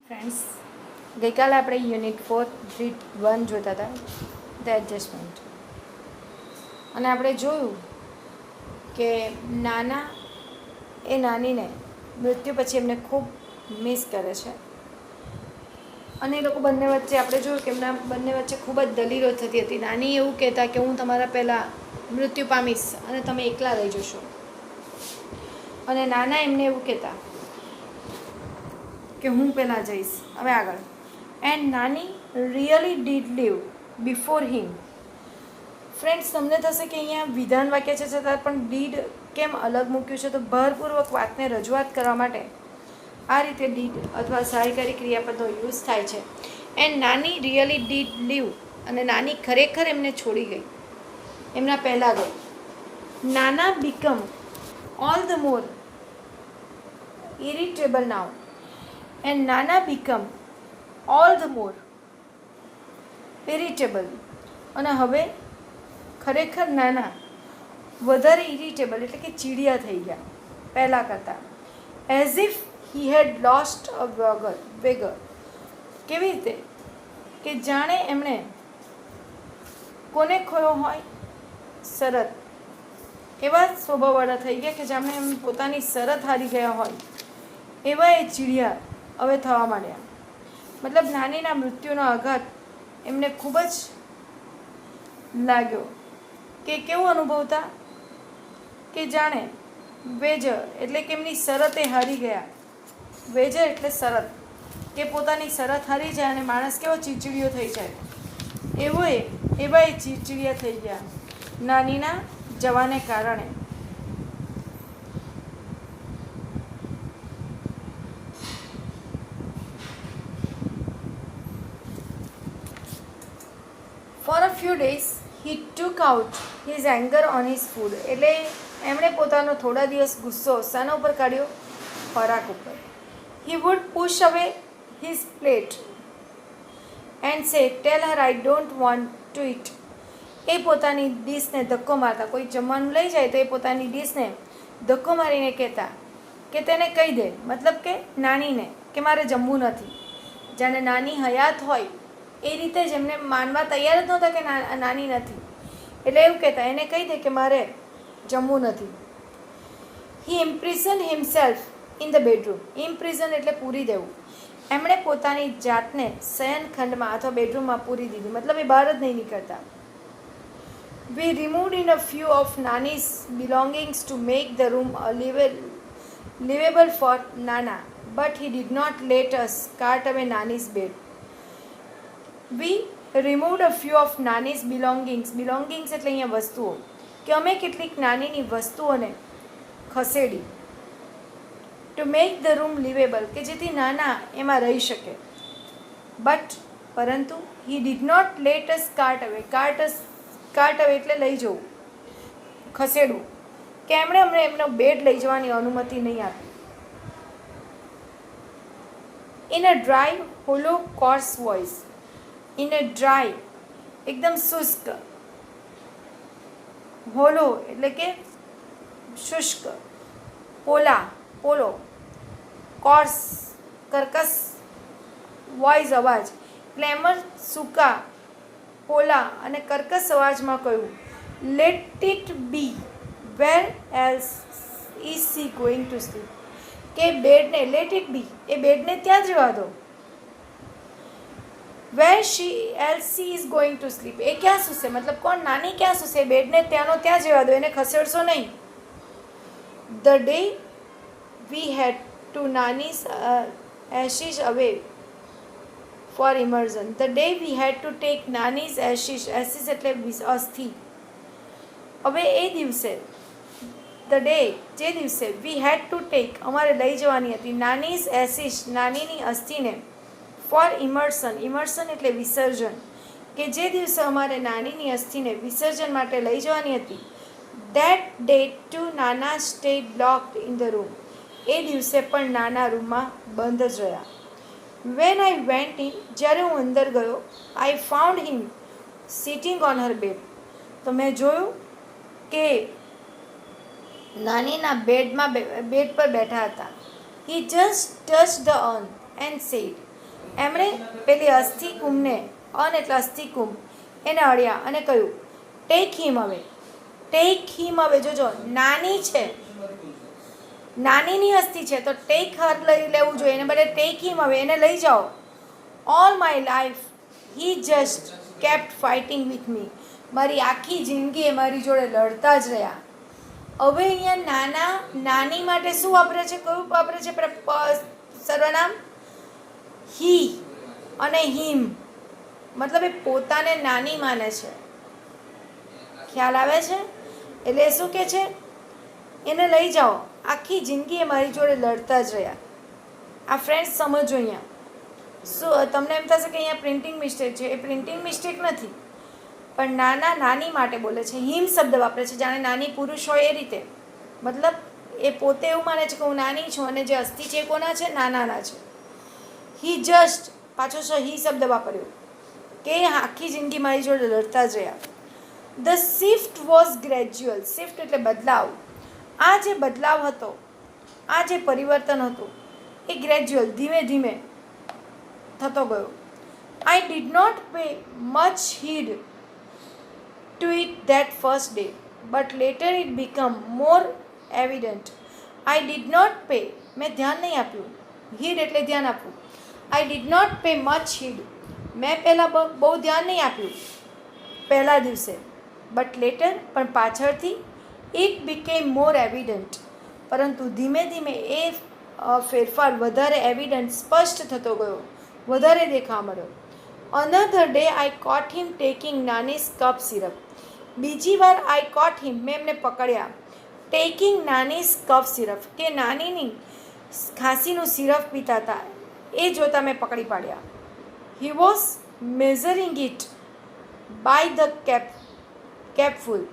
Friends, ગઈકાલે આપણે unit 4 read 1 જોતા હતા, ધ એડજસ્ટમેન્ટ. અને આપણે જોયું કે નાના એ નાનીને મૃત્યુ પછી એમને ખૂબ મિસ કરે છે. અને એ લોકો બંને વચ્ચે આપણે જોયું કે એમના બંને વચ્ચે ખૂબ જ દલીલો થતી હતી. નાની એવું કહેતા કે હું તમારા પહેલાં મૃત્યુ પામીશ અને તમે એકલા રહી જશો, અને નાના એમને એવું કહેતા કે હું પહેલાં જઈશ. હવે આગળ, and Nani really did leave before him. Friends, તમને થશે કે અહીંયા વિધાન વાક્ય છે છતાં પણ ડીડ કેમ અલગ મૂક્યું છે? તો ભારપૂર્વક વાતને રજૂઆત કરવા માટે આ રીતે ડીડ અથવા સહાયકારી ક્રિયાપદનો યુઝ થાય છે. And Nani really did leave, અને નાની ખરેખર એમને છોડી ગઈ, એમના પહેલાં ગઈ. નાના become all the more irritable now, and Nana become all the more irritable. અને હવે ખરેખર નાના વધારે ઇરિટેબલ એટલે કે ચીડિયા થઈ ગયા પહેલાં કરતાં. As if he had lost a wager. કેવી રીતે? કે જાણે એમણે કોને ખોયો હોય? શરત. એવા સ્વભાવવાળા થઈ ગયા કે જાણે એમ પોતાની શરત હારી ગયા હોય એવા એ ચીડિયા હવે થવા માંડ્યા. મતલબ નાનીના મૃત્યુનો આઘાત એમને ખૂબ જ લાગ્યો. કે કેવું અનુભવતા? કે જાણે વેજર એટલે કે એમની શરતે હારી ગયા. વેજર એટલે શરત, કે પોતાની શરત હારી જાય અને માણસ કેવો ચીડચીડિયો થઈ જાય, એવા એ ચીડચીડિયા થઈ ગયા નાનીના જવાને કારણે. For a few days he took out his anger on his food. એટલે એમણે પોતાનો થોડા દિવસ ગુસ્સો શાના ઉપર કાઢ્યો? ખોરાક ઉપર. He would push away his plate and say, tell her I don't want to eat. એ પોતાની ડીશને ધક્કો મારતા. કોઈ જમવાનું લઈ જાય તો એ પોતાની ડીશને ધક્કો મારીને કહેતા કે તેને કહી દે, મતલબ કે નાનીને, કે મારે જમવું નથી. જાણે નાની હયાત હોય એ રીતે જ એમને માનવા તૈયાર જ નહોતા કે નાની નથી. એટલે એવું કહેતા, એને કહી દે કે મારે જમવું નથી. હી ઇમ્પ્રિઝન હિમસેલ્ફ ઇન ધ બેડરૂમ. ઇમ્પ્રિઝન એટલે પૂરી દેવું. એમણે પોતાની જાતને શયનખંડમાં અથવા બેડરૂમમાં પૂરી દીધી, મતલબ એ બહાર જ નહીં નીકળતા. We removed in a few of Nani's belongings to make the room livable for Nana, but he did not let us cart away Nani's bed. We removed a few of Nani's belongings. Belongings એટલે અહીંયા વસ્તુઓ, કે અમે કેટલીક નાનીની વસ્તુઓને ખસેડી. To make the room livable, કે જેથી નાના એમાં રહી શકે. બટ પરંતુ he did not let us cart away. Cart away એટલે લઈ જવું, ખસેડવું, કે એમણે અમને એમનો બેડ લઈ જવાની અનુમતિ નહીં આપી. In a dry hollow course voice. In a dry એકદમ શુષ્ક, હોલો એટલે કે શુષ્ક, પોલો, કોર્સ કર્કશ, વોઇસ અવાજ એટલે એમ જ સૂકા, પોલા અને કર્કશ અવાજમાં કહ્યું, let it be, where else is she going to sleep. કે બેડને, લેટ ઇટ બી, એ બેડને ત્યાં જ રહેવા દો. Where else she is going to sleep, એ ક્યાં સૂશે? મતલબ કોણ? નાની ક્યાં સૂશે? બેડને ત્યાંનો ત્યાં જ રહેવા દો, એને ખસેડશો નહીં. The day we had to Nani's ashes away for immersion. The day we had to take Nani's ashes એટલે અસ્થિ. હવે એ દિવસે, ધ ડે જે દિવસે, વી હેડ ટુ ટેક અમારે લઈ જવાની હતી, નાનીઝ એશિશ નાનીની અસ્થિને, ફોર ઇમર્સન એટલે વિસર્જન, કે જે દિવસે અમારે નાનીની અસ્થિને વિસર્જન માટે લઈ જવાની હતી. That day too Nana stayed locked in the room. એ દિવસે પણ નાના રૂમમાં બંધ જ રહ્યા. વેન આઈ વેન્ટ ઇન, જ્યારે હું અંદર ગયો, I found him sitting on her bed. તો મેં જોયું કે નાનીના બેડ પર બેઠા હતા. He just touch the urn and said. એમણે પેલી અસ્થિકુંભને એટલે અસ્થિકુંભ એને અડ્યા અને કહ્યું ટેક હિમ અવે, ટેક હિમ અવે. જોજો નાની છે, નાનીની અસ્થિ છે તો ટેક હર લઈ લેવું જોઈએ, એને બદલે ટેક હિમ અવે, એને લઈ જાઓ. All my life he just kept fighting with me. મારી આખી જિંદગી એ મારી જોડે લડતા જ રહ્યા. હવે અહીંયા નાની માટે શું વાપરે છે? કયું વાપરે છે? સર્વનામ હી અને હિમ, મતલબ એ પોતાને નાની માને છે. ખ્યાલ આવે છે? એટલે શું કે છે? એને લઈ જાઓ, આખી જિંદગી એ મારી જોડે લડતા જ રહ્યા. આ ફ્રેન્ડ્સ સમજો અહીંયા. શું તમને એમ થશે કે અહીંયા પ્રિન્ટિંગ મિસ્ટેક છે? એ પ્રિન્ટિંગ મિસ્ટેક નથી, પણ નાની માટે બોલે છે. હિમ શબ્દ વાપરે છે, જાણે નાની પુરુષ હોય એ રીતે. મતલબ એ પોતે એવું માને છે કે હું નાની છું અને જે અસ્થિ છે એ કોના છે? નાના છે. હી જસ્ટ, પાછો હી શબ્દ વાપર્યો કે આખી જિંદગી મારી જોડે લડતા જ રહ્યા. The shift was gradual. Shift એટલે બદલાવ. આ જે બદલાવ હતો, આ જે પરિવર્તન હતું એ ગ્રેજ્યુઅલ, ધીમે ધીમે થતો ગયો. I did not pay much heed to it that first day, but later it became more evident. I did not pay, મેં ધ્યાન નહીં આપ્યું. હીડ એટલે ધ્યાન આપવું. I did not pay much heed, મેં પહેલાં બહુ ધ્યાન નહીં આપ્યું પહેલા દિવસે. બટ લેટર, પણ પાછળથી, it became more evident, પરંતુ ધીમે ધીમે એ ફેરફાર વધારે એવિડન્ટ, સ્પષ્ટ થતો ગયો, વધારે દેખાવા મળ્યો. Another day I caught him taking Nani's cup syrup. બીજી વાર આઈ કોટ હિમ, મેં એમને પકડ્યા, ટેકિંગ નાનીસ કફ સિરપ, કે નાનીની ખાંસીનું સિરપ પીતા હતા એ જોતા મેં પકડી પાડ્યા. He was measuring it by the capful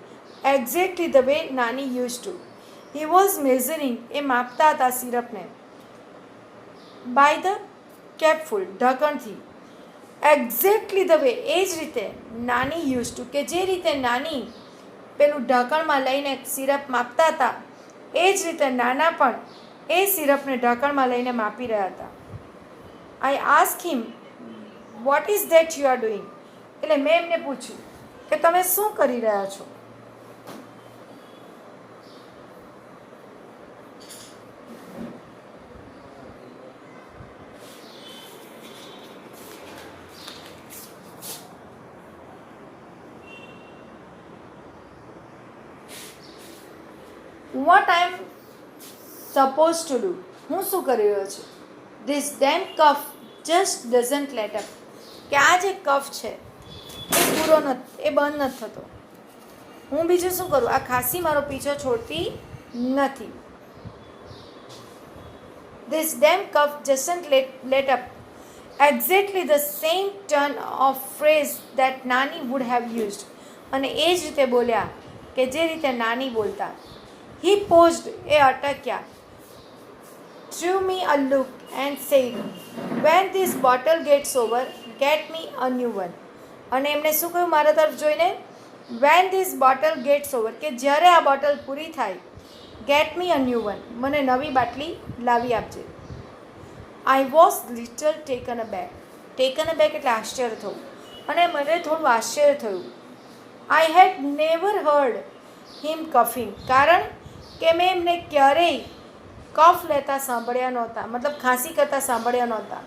exactly the way Nani use to. He was measuring, એ માપતા હતા સિરપને, બાય ધ કેપફુલ, ઢાંકણથી, એક્ઝેક્ટલી ધ વે, એ જ રીતે નાની યુઝ ટુ, કે જે રીતે નાની પેલું ઢાંકણમાં લઈને સિરપ માપતા હતા એ જ રીતે નાના પણ એ સિરપને ઢાંકણમાં લઈને માપી રહ્યા હતા. આઈ ask him what is that you are doing. એટલે મેં એમને પૂછ્યું કે તમે શું કરી રહ્યા છો? What I am supposed to do, હું શું કરી રહ્યો છું? This damn cough just doesn't let up, કે આ જે કફ છે એ પૂરો નથી, એ બંધ નથી થતો. હું બીજું શું કરું? આ ખાંસી મારો પીછો છોડતી નથી. This damn cough just let up, exactly the same turn of phrase that Nani would have used. અને એ જ રીતે બોલ્યા કે જે રીતે નાની બોલતા. He paused, A અટક્યા. Threw me a look and said, when this bottle gets over, get me a new one. અને એમણે શું કહ્યું મારા તરફ જોઈને? when this bottle gets over, કે જ્યારે આ બોટલ પૂરી થાય, get me a new one, મને નવી બાટલી લાવી આપજે. I was little taken aback. taken aback એટલે આશ્ચર્ય થવું, અને મને થોડું આશ્ચર્ય થયું. I had never heard him coughing, કારણ કે મેં એમને ક્યારેય કફ લેતા સાંભળ્યા નહોતા, મતલબ ખાંસી કરતા સાંભળ્યા નહોતા.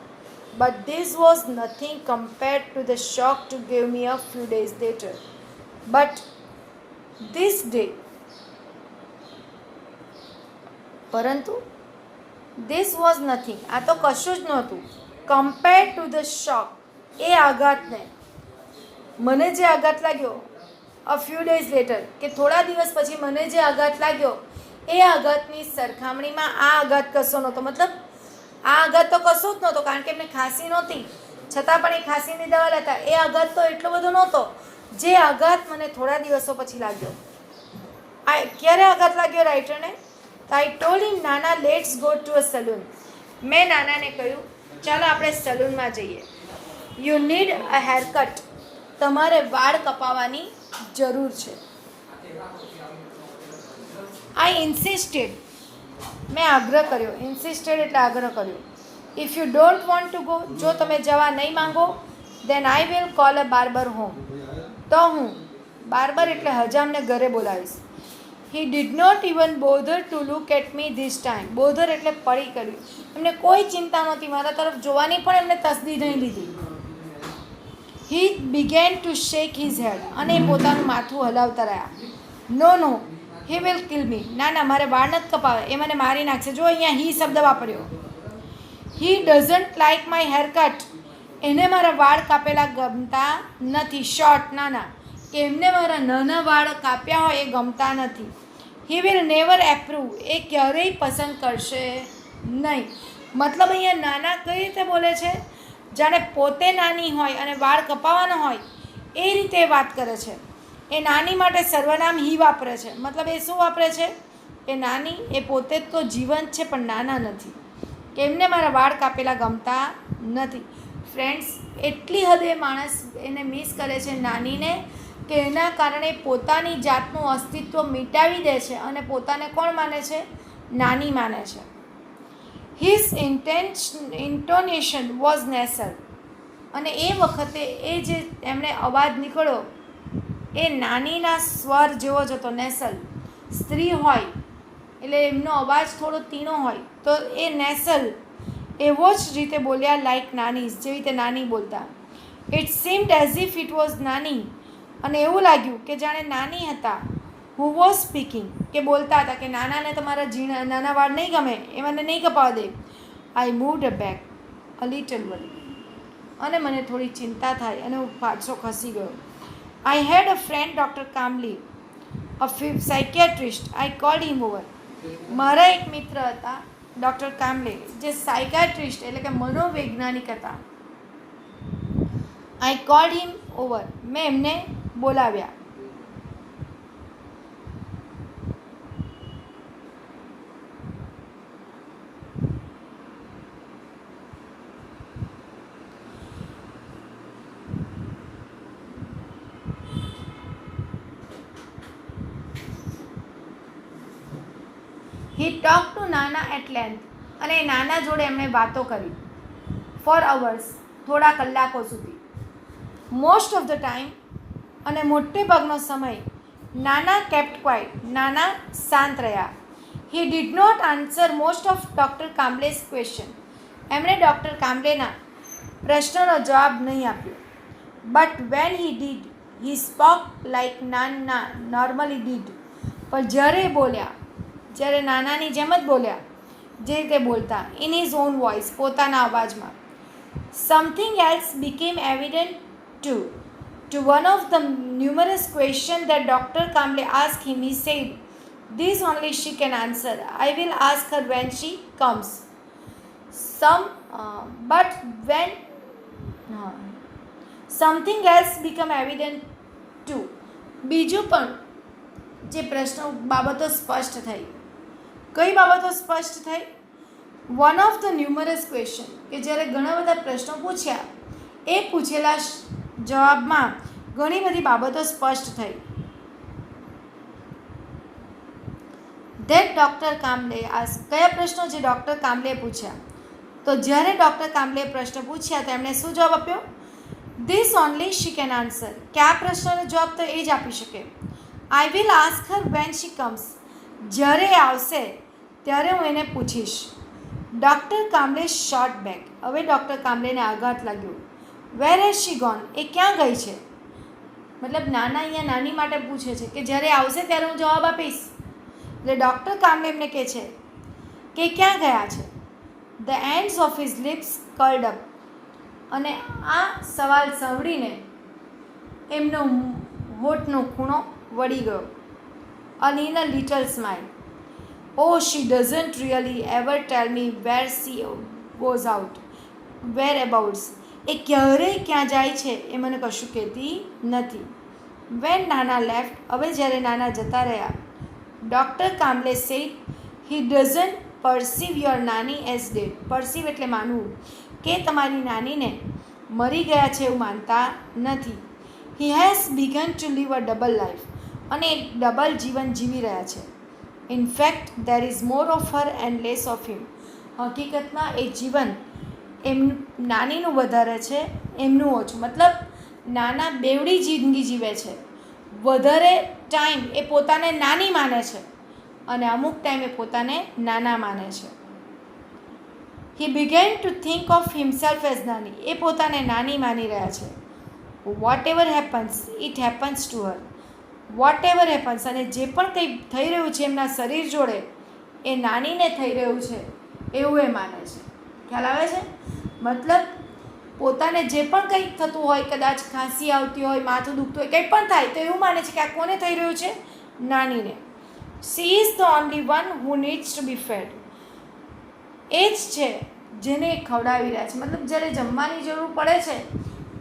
But this was nothing compared to the shock to give me a few days letter. But this day, પરંતુ ધીસ વોઝ નથિંગ, આ તો કશું જ નહોતું, કમ્પેર્ડ ટુ ધ શોક, એ આઘાતને, મને જે આઘાત લાગ્યો, અ ફ્યુ ડેઝ લેટર, કે થોડા દિવસ પછી મને જે આઘાત લાગ્યો એ આઘાતની સરખામણીમાં આ આઘાત કશો નહોતો. મતલબ આ આઘાત તો કશો જ નહોતો, કારણ કે એમને ખાંસી નહોતી, છતાં પણ એ ખાંસીની દવા લેતા. એ આઘાત તો એટલો બધો નહોતો જે આઘાત મને થોડા દિવસો પછી લાગ્યો. ક્યારે આઘાત લાગ્યો રાઇટરને? આઈ ટોલ્ડ હિમ, નાના, let's go to a salon. મેં નાનાને કહ્યું ચાલો આપણે સલૂનમાં જઈએ. યુ નીડ અ હેરકટ, તમારે વાળ કપાવવાની જરૂર છે. આઈ ઇન્સિસ્ટેડ, મેં આગ્રહ કર્યો. ઇન્સિસ્ટેડ એટલે આગ્રહ કર્યો. If you don't want to go, જો તમે જવા નહીં માંગો, then I will call a barber home, તો હું બાર્બર એટલે હજામને ઘરે બોલાવીશ. He did not even bother to look at me this time. Bother એટલે પડી કર્યું. એમને કોઈ ચિંતા નહોતી, મારા તરફ જોવાની પણ એમને તસદી નહીં લીધી. He began to shake his head, અને એ પોતાનું માથું હલાવતા રહ્યા. No no, he will kill me. ના ના, મારે વાળ નથી કપાવે, એ મને મારી નાખશે. જો અહીંયા હી શબ્દ વાપર્યો. He doesn't like my haircut. એને મારા વાળ કાપેલા ગમતા નથી. શોર્ટ, નાના, કે એમને મારા નાના વાળ કાપ્યા હોય એ ગમતા નથી. He will never approve. એ ક્યારેય પસંદ કરશે નહીં. મતલબ અહીંયા નાના કઈ રીતે બોલે છે? જાણે પોતે નાની હોય અને વાળ કપાવવાનો હોય એ રીતે વાત કરે છે. એ નાની માટે સર્વનામ હી વાપરે છે. મતલબ એ શું વાપરે છે? એ નાની, એ પોતે તો જીવંત છે પણ નાના નથી, કે એમને મારા વાળ કાપેલા ગમતા નથી. ફ્રેન્ડ્સ, એટલી હદે માણસ એને મિસ કરે છે નાનીને, કે એના કારણે પોતાની જાતનું અસ્તિત્વ મિટાવી દે છે અને પોતાને કોણ માને છે? નાની માને છે. His intonation was nasal. અને એ વખતે એ જે એમણે અવાજ નીકળ્યો એ નાનીના સ્વર જેવો જ હતો. નેસલ સ્ત્રી હોય એટલે એમનો અવાજ થોડો તીણો હોય, તો એ નેસલ એવો જ રીતે બોલ્યા, લાઈક નાની, જેવી રીતે નાની બોલતા. It seemed as if it was નાની. અને એવું લાગ્યું કે જાણે નાની હતા. હુ વોઝ સ્પીકિંગ, કે બોલતા હતા કે નાનાને તમારા નાના વાળ નહીં ગમે, એ મને નહીં કપાવા દે. આઈ મૂવડ બેક અ લિટલ વરી. અને મને થોડી ચિંતા થાય અને હું પાછો ખસી ગયો. I had a friend doctor Kamble, a psychiatrist. I called him over. મારા એક મિત્ર હતા ડૉક્ટર કામલે, જે સાયકિયાટ્રિસ્ટ એટલે કે મનોવૈજ્ઞાનિક હતા. આઈ કોલ્ડ હિમ ઓવર. મેં એમને બોલાવ્યા. હી ટોક ટુ નાના એટ લેન્થ. અને નાના જોડે એમણે વાતો કરી. ફોર અવર્સ, થોડા કલાકો સુધી. મોસ્ટ ઓફ ધ ટાઈમ, અને મોટે ભાગનો સમય, નાના કેપ્ટ ક્વાઇટ. નાના શાંત રહ્યા. He did not answer most of doctor Kamble's question. એમણે ડૉક્ટર કામ્બલેના પ્રશ્નનો જવાબ નહીં આપ્યો. But when he did, he spoke like Nana normally did. પણ જ્યારે બોલ્યા, જ્યારે નાનાની જેમ જ બોલ્યા, જે રીતે બોલતા, ઇન હિઝ ઓન વોઇસ, પોતાના અવાજમાં. Something else became evident to one of the numerous questions that Dr. Kamble asked him. He said, "This only she can answer. I will ask her when she comes." But when something else become evident too. બીજું પણ જે પ્રશ્નો બાબતો સ્પષ્ટ થઈ. કઈ બાબતો સ્પષ્ટ થઈ? વન ઓફ ધ ન્યુમરસ ક્વેશ્ચન, કે જ્યારે ઘણા બધા પ્રશ્નો પૂછ્યા, એ પૂછેલા જવાબમાં ઘણી બધી બાબતો સ્પષ્ટ થઈ. That doctor Kamble ask. કયા પ્રશ્નો? જે ડૉક્ટર કામ્બલે પૂછ્યા. તો જ્યારે ડૉક્ટર કામ્બલે પ્રશ્ન પૂછ્યા તો એમણે શું જવાબ આપ્યો? This only she can answer. કે આ પ્રશ્નનો જવાબ તો એ જ આપી શકે. I will ask her when she comes. જ્યારે એ આવશે ત્યારે હું એને પૂછીશ. Doctor Kamble shot back. હવે ડૉક્ટર કામ્બલેને આઘાત લાગ્યો. Where has she gone. એ ક્યાં ગઈ છે? મતલબ નાના અહીંયા નાની માટે પૂછે છે કે જ્યારે આવશે ત્યારે હું જવાબ આપીશ. એટલે ડૉક્ટર કામ્બલે એમને કહે છે કે ક્યાં ગયા છે. The ends of his lips curled up. અને આ સવાલ સાંભળીને એમનો હોઠનો ખૂણો વળી ગયો. અને in a little smile. Oh she doesn't really ever tell me where she goes out, whereabouts. એ ક્યારેય ક્યાં જાય છે એ મને કશું કહેતી નથી. વેન નાના લેફ્ટ. હવે જ્યારે નાના જતા રહ્યા, doctor Kamble said, he doesn't perceive your Nani as dead. Perceive એટલે માનવું, કે તમારી નાનીને મરી ગયા છે એવું માનતા નથી. He has begun to live a double life. અને એક ડબલ જીવન જીવી રહ્યા છે. In fact there is more of her and less of him. હકીકતમાં એ જીવન નાનીનું વધારે છે, એમનું ઓછું. મતલબ નાના બેવડી જિંદગી જીવે છે. વધારે ટાઈમ એ પોતાને નાની માને છે અને અમુક ટાઈમે પોતાને નાના માને છે. He began to think of himself as Nani. એ પોતાને નાની માની રહ્યા છે. Whatever happens it happens to her. Whatever happens, અને જે પણ કંઈ થઈ રહ્યું છે એમના શરીર જોડે એ નાનીને થઈ રહ્યું છે એવું એ માને છે. ખ્યાલ આવે છે? મતલબ પોતાને જે પણ કંઈક થતું હોય, કદાચ ખાંસી આવતી હોય, માથું દુખતું હોય, કંઈ પણ થાય તો એવું માને છે કે આ કોને થઈ રહ્યું છે? નાનીને. She is the only one who needs to be fed. એ જ છે જેને ખવડાવી રહ્યા છે. મતલબ જ્યારે જમવાની જરૂર પડે છે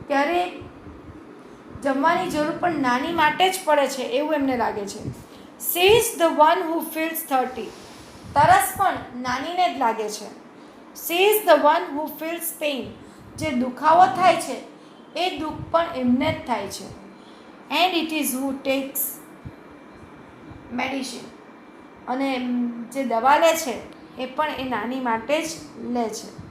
ત્યારે જમવાની જરૂર પણ નાની માટે જ પડે છે એવું એમને લાગે છે. She is the one who feels thirsty. તરસ પણ નાનીને જ લાગે છે. She is the one who feels pain. જે દુખાવો થાય છે એ દુઃખ પણ એમને જ થાય છે. And it is who tax medicine. અને જે દવા લે છે એ પણ એ નાની માટે જ લે છે.